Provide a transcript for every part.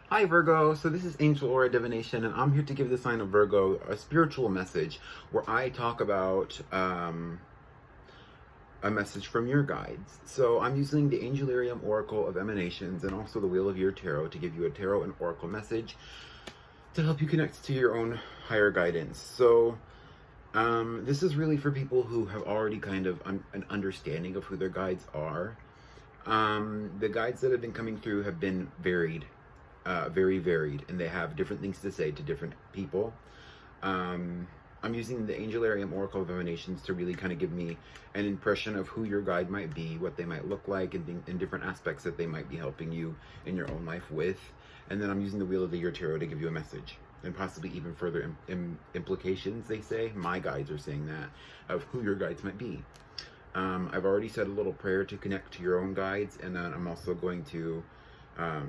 Hi Virgo, so this is Angel Aura Divination, and I'm here to give the sign of Virgo a spiritual message where I talk about a message from your guides. So I'm using the Angelarium Oracle of Emanations and also the Wheel of Your Tarot to give you a tarot and oracle message to help you connect to your own higher guidance. So this is really for people who have already kind of an understanding of who their guides are. The guides that have been coming through have been very varied, and they have different things to say to different people. I'm using the Angelarium Oracle of Emanations to really kind of give me an impression of who your guide might be, what they might look like, and different aspects that they might be helping you in your own life with. And then I'm using the Wheel of the Year Tarot to give you a message, and possibly even further implications, they say. My guides are saying that, of who your guides might be. I've already said a little prayer to connect to your own guides, and then I'm also going to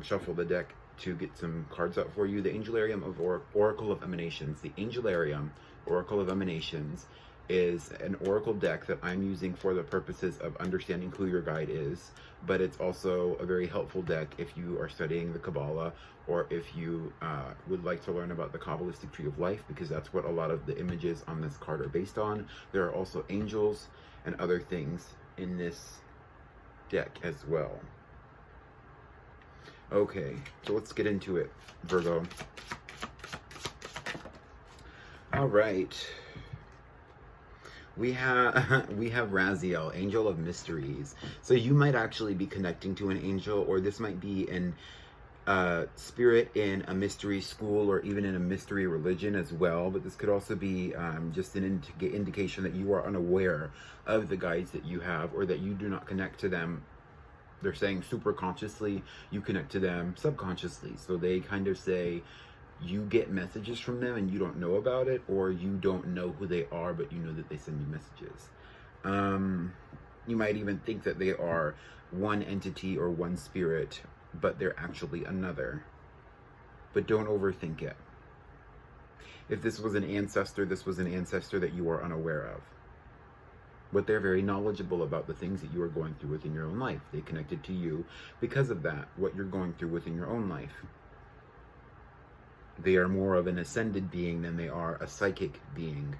shuffle the deck to get some cards out for you. The Angelarium of Oracle of Emanations. The Angelarium Oracle of Emanations is an oracle deck that I'm using for the purposes of understanding who your guide is, but it's also a very helpful deck if you are studying the Kabbalah, or if you would like to learn about the Kabbalistic Tree of Life, because that's what a lot of the images on this card are based on. There are also angels and other things in this deck as well. Okay, so let's get into it, Virgo. All right. We have Raziel, Angel of Mysteries. So you might actually be connecting to an angel, or this might be an spirit in a mystery school, or even in a mystery religion as well. But this could also be just an indication that you are unaware of the guides that you have, or that you do not connect to them. They're saying super consciously, you connect to them subconsciously. So they kind of say you get messages from them and you don't know about it, or you don't know who they are, but you know that they send you messages. You might even think that they are one entity or one spirit, but they're actually another. But don't overthink it. If this was an ancestor, this was an ancestor that you are unaware of. But they're very knowledgeable about the things that you are going through within your own life. They connected to you because of that, what you're going through within your own life. They are more of an ascended being than they are a psychic being.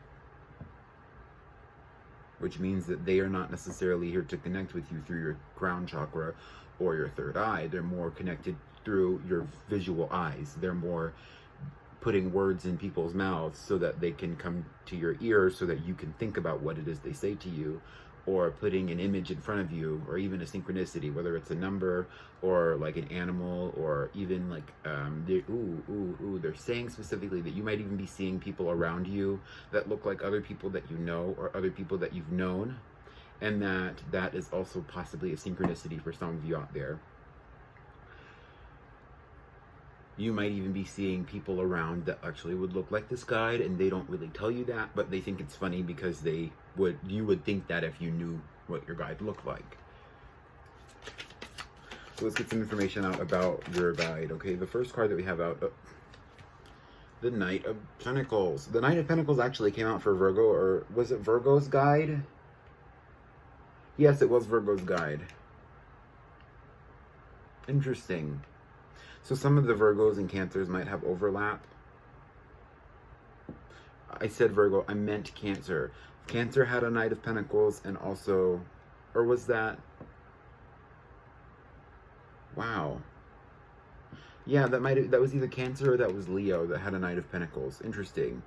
Which means that they are not necessarily here to connect with you through your crown chakra or your third eye. They're more connected through your visual eyes. They're more putting words in people's mouths so that they can come to your ears, so that you can think about what it is they say to you, or putting an image in front of you, or even a synchronicity, whether it's a number or like an animal, or even like they're saying specifically that you might even be seeing people around you that look like other people that you know, or other people that you've known, and that is also possibly a synchronicity for some of you out there. You might even be seeing people around that actually would look like this guide, and they don't really tell you that, but they think it's funny because you would think that if you knew what your guide looked like. So let's get some information out about your guide. Okay, the first card that we have out, the Knight of Pentacles. The Knight of Pentacles actually came out for Virgo, or was it Virgo's guide? Yes, it was Virgo's guide. Interesting. So some of the Virgos and Cancers might have overlap. I said Virgo, I meant Cancer. Cancer had a Knight of Pentacles, and also, or was that? Wow. Yeah, that was either Cancer or that was Leo that had a Knight of Pentacles. Interesting.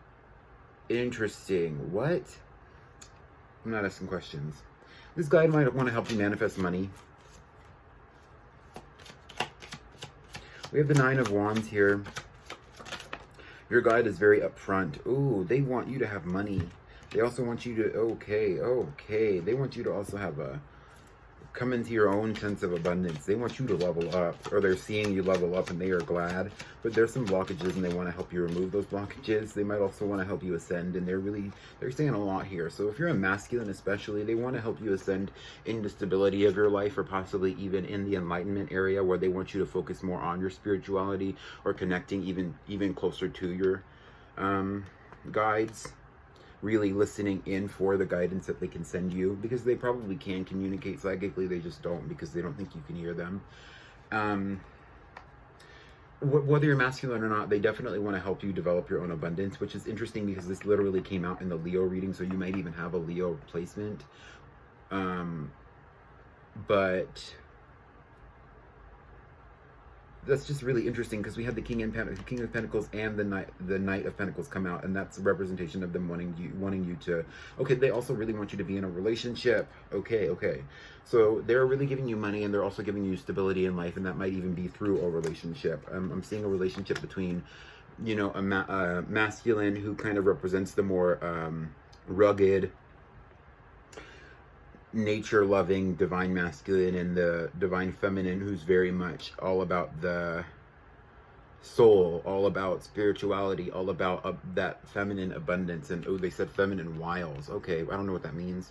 Interesting. What? I'm not asking questions. This guide might want to help you manifest money. We have the Nine of Wands here. Your guide is very upfront. Ooh, they want you to have money. They also want you to, okay. They want you to also have come into your own sense of abundance. They want you to level up, or they're seeing you level up and they are glad. But there's some blockages and they want to help you remove those blockages. They might also want to help you ascend, and they're saying a lot here. So if you're a masculine especially, they want to help you ascend in the stability of your life, or possibly even in the enlightenment area, where they want you to focus more on your spirituality, or connecting even closer to your guides. Really listening in for the guidance that they can send you, because they probably can communicate psychically, they just don't, because they don't think you can hear them. whether you're masculine or not, they definitely want to help you develop your own abundance, which is interesting because this literally came out in the Leo reading, so you might even have a Leo placement. But that's just really interesting because we had the King of Pentacles and the Knight of Pentacles come out, and that's a representation of them wanting you to. Okay, they also really want you to be in a relationship. Okay. So they're really giving you money, and they're also giving you stability in life, and that might even be through a relationship. I'm seeing a relationship between, a masculine who kind of represents the more rugged, nature-loving divine masculine, and the divine feminine who's very much all about the soul, all about spirituality, all about that feminine abundance. And they said feminine wiles. Okay, I don't know what that means.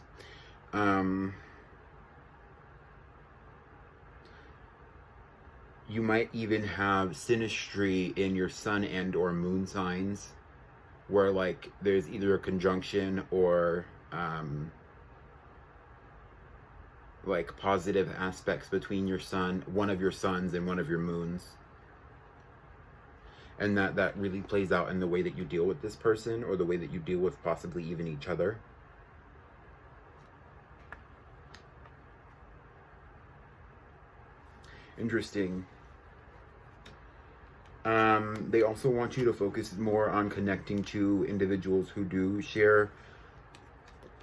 You might even have synastry in your sun and or moon signs, where like there's either a conjunction or like positive aspects between your sun, one of your suns and one of your moons, and that really plays out in the way that you deal with this person, or the way that you deal with possibly even each other. Interesting. They also want you to focus more on connecting to individuals who do share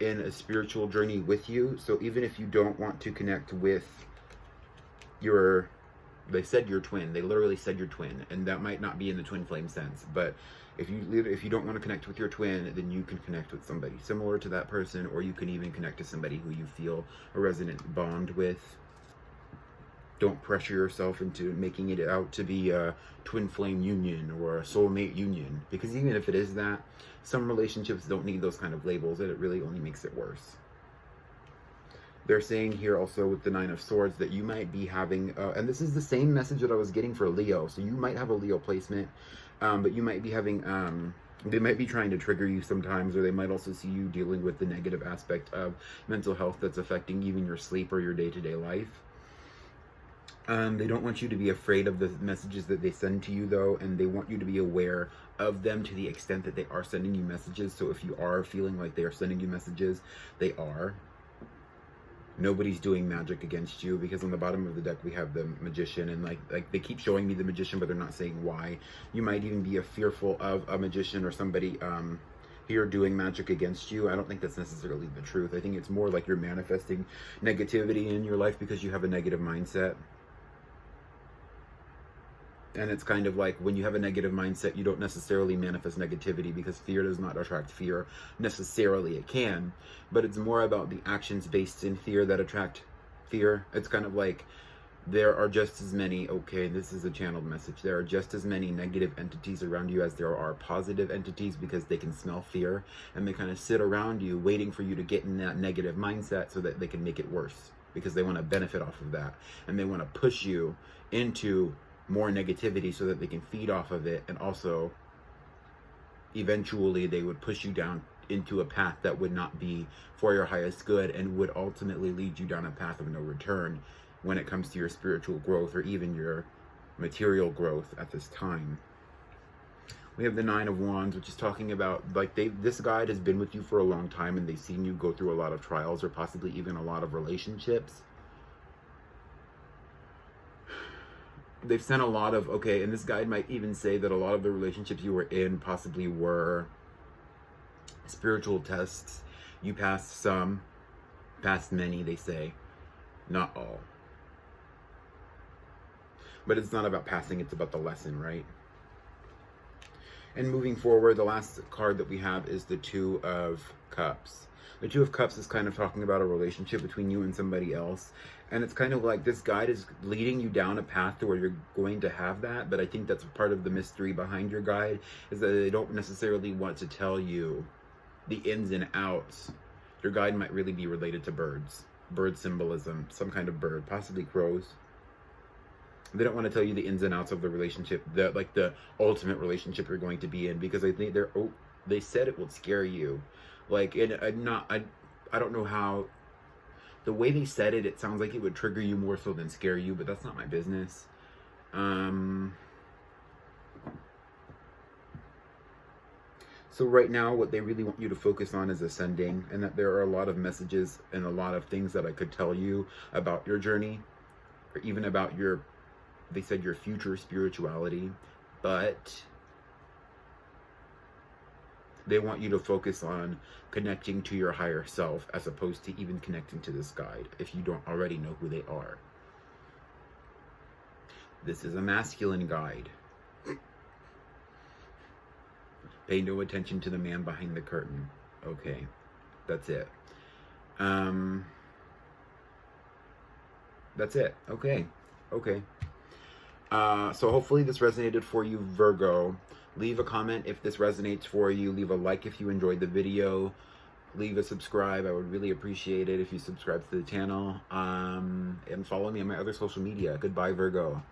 in a spiritual journey with you. So even if you don't want to connect with they said your twin, they literally said your twin, and that might not be in the twin flame sense, but if you don't want to connect with your twin, then you can connect with somebody similar to that person, or you can even connect to somebody who you feel a resonant bond with. Don't pressure yourself into making it out to be a twin flame union or a soulmate union, because even if it is that, some relationships don't need those kind of labels, and it really only makes it worse. They're saying here also with the Nine of Swords that you might be having, and this is the same message that I was getting for Leo, so you might have a Leo placement, but you might be having, they might be trying to trigger you sometimes, or they might also see you dealing with the negative aspect of mental health that's affecting even your sleep or your day-to-day life. They don't want you to be afraid of the messages that they send to you, though, and they want you to be aware of them to the extent that they are sending you messages. So if you are feeling like they are sending you messages, they are. Nobody's doing magic against you, because on the bottom of the deck we have the Magician, and like they keep showing me the Magician, but they're not saying why. You might even be fearful of a magician or somebody here doing magic against you. I don't think that's necessarily the truth. I think it's more like you're manifesting negativity in your life because you have a negative mindset. And it's kind of like when you have a negative mindset, you don't necessarily manifest negativity, because fear does not attract fear necessarily. It can, but it's more about the actions based in fear that attract fear. It's kind of like there are just as many, okay, this is a channeled message, there are just as many negative entities around you as there are positive entities, because they can smell fear and they kind of sit around you waiting for you to get in that negative mindset so that they can make it worse, because they want to benefit off of that, and they want to push you into more negativity so that they can feed off of it. And also eventually they would push you down into a path that would not be for your highest good, and would ultimately lead you down a path of no return when it comes to your spiritual growth or even your material growth at this time. We have the Nine of Wands, which is talking about like this guide has been with you for a long time, and they've seen you go through a lot of trials, or possibly even a lot of relationships. They've sent a lot of, okay, and this guide might even say that a lot of the relationships you were in possibly were spiritual tests. You passed some, passed many, they say, not all. But it's not about passing, it's about the lesson, right? And moving forward, the last card that we have is the Two of Cups. The Two of Cups is kind of talking about a relationship between you and somebody else. And it's kind of like this guide is leading you down a path to where you're going to have that. But I think that's part of the mystery behind your guide, is that they don't necessarily want to tell you the ins and outs. Your guide might really be related to birds. Bird symbolism, some kind of bird, possibly crows. They don't want to tell you the ins and outs of the relationship, the ultimate relationship you're going to be in, because I think they said it will scare you. Like, and I don't know how, the way they said it, it sounds like it would trigger you more so than scare you, but that's not my business. So right now, what they really want you to focus on is ascending, and that there are a lot of messages and a lot of things that I could tell you about your journey, or even about your, they said your future spirituality, but they want you to focus on connecting to your higher self as opposed to even connecting to this guide if you don't already know who they are. This is a masculine guide. Pay no attention to the man behind the curtain. Okay, that's it. That's it. Okay. So hopefully this resonated for you, Virgo. Leave a comment if this resonates for you. Leave a like if you enjoyed the video. Leave a subscribe. I would really appreciate it if you subscribe to the channel. And follow me on my other social media. Goodbye, Virgo.